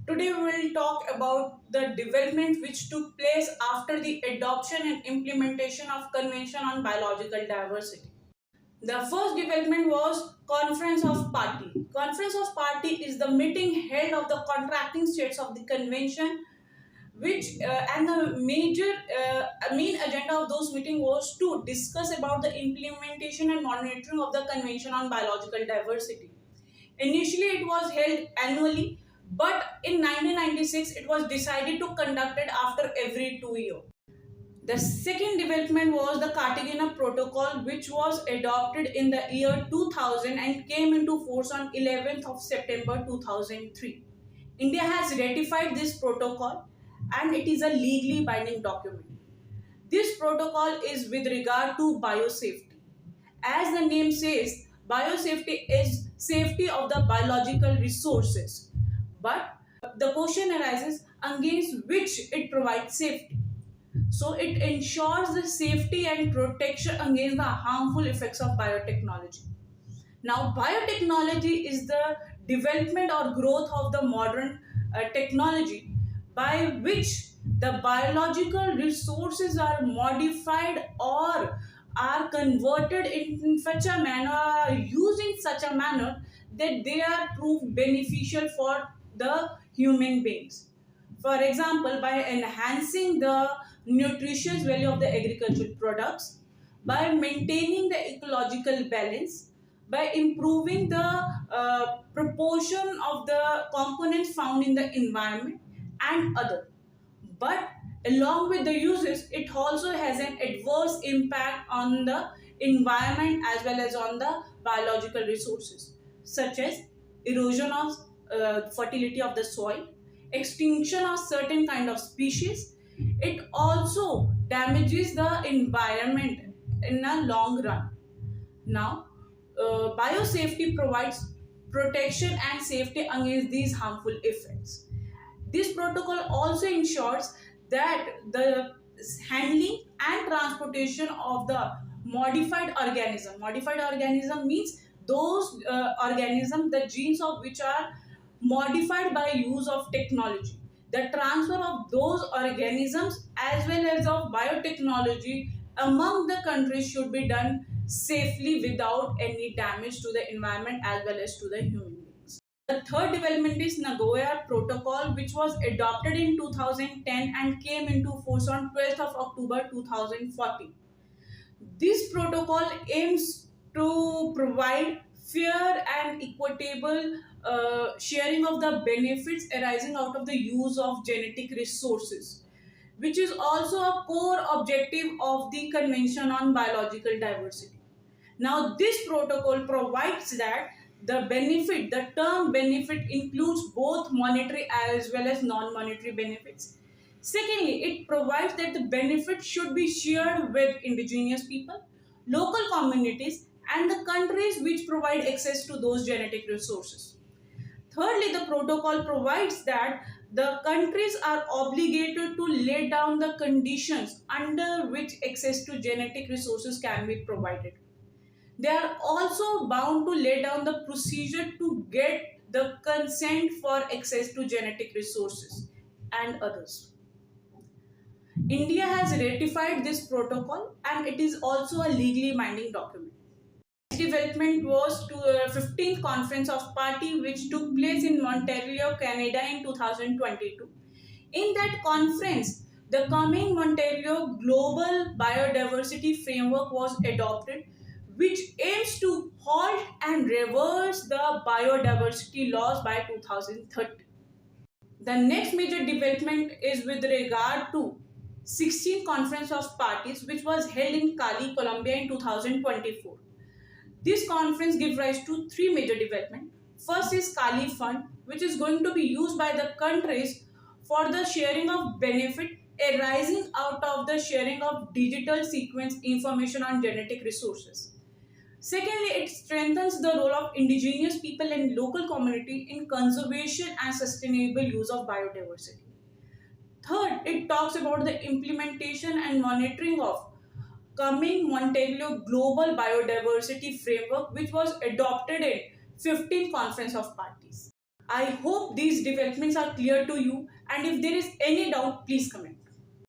Today we will talk about the development which took place after the adoption and implementation of Convention on Biological Diversity. The first development was Conference of Party. Conference of Party is the meeting held of the contracting states of the convention, which and the major main agenda of those meeting was to discuss about the implementation and monitoring of the Convention on Biological Diversity. Initially, it was held annually, but in 1996, it was decided to conduct it after every 2 years. The second development was the Cartagena Protocol, which was adopted in the year 2000 and came into force on 11th of September 2003. India has ratified this protocol and it is a legally binding document. This protocol is with regard to biosafety. As the name says, biosafety is safety of the biological resources. But the question arises against which it provides safety. So it ensures the safety and protection against the harmful effects of biotechnology. Now, biotechnology is the development or growth of the modern technology by which the biological resources are modified or are converted in such a manner, used in such a manner that they are proved beneficial for the human beings. For example, by enhancing the nutritious value of the agricultural products, by maintaining the ecological balance, by improving the proportion of the components found in the environment and other. But along with the uses, it also has an adverse impact on the environment as well as on the biological resources, such as erosion of fertility of the soil, extinction of certain kind of species. It also damages the environment in a long run. Now, biosafety provides protection and safety against these harmful effects. This protocol also ensures that the handling and transportation of the modified organism means those organisms, the genes of which are modified by use of technology. The transfer of those organisms as well as of biotechnology among the countries should be done safely without any damage to the environment as well as to the human beings. The third development is Nagoya Protocol, which was adopted in 2010 and came into force on 12th of October 2014. This protocol aims to provide fair and equitable sharing of the benefits arising out of the use of genetic resources, which is also a core objective of the Convention on Biological Diversity. Now, this protocol provides that the term benefit includes both monetary as well as non-monetary benefits. Secondly, it provides that the benefit should be shared with indigenous people, local communities, and the countries which provide access to those genetic resources. Thirdly, the protocol provides that the countries are obligated to lay down the conditions under which access to genetic resources can be provided. They are also bound to lay down the procedure to get the consent for access to genetic resources and others. India has ratified this protocol and it is also a legally binding document. Development was to 15th Conference of Party, which took place in Montreal, Canada in 2022. In that conference, the coming Montreal Global Biodiversity Framework was adopted, which aims to halt and reverse the biodiversity loss by 2030. The next major development is with regard to 16th Conference of Parties, which was held in Cali, Colombia in 2024. This conference gives rise to three major developments. First is Kali Fund, which is going to be used by the countries for the sharing of benefit arising out of the sharing of digital sequence information on genetic resources. Secondly, it strengthens the role of indigenous people and local community in conservation and sustainable use of biodiversity. Third, it talks about the implementation and monitoring of coming Montreal Global Biodiversity Framework, which was adopted in 15th Conference of Parties. I hope these developments are clear to you, and if there is any doubt, please comment.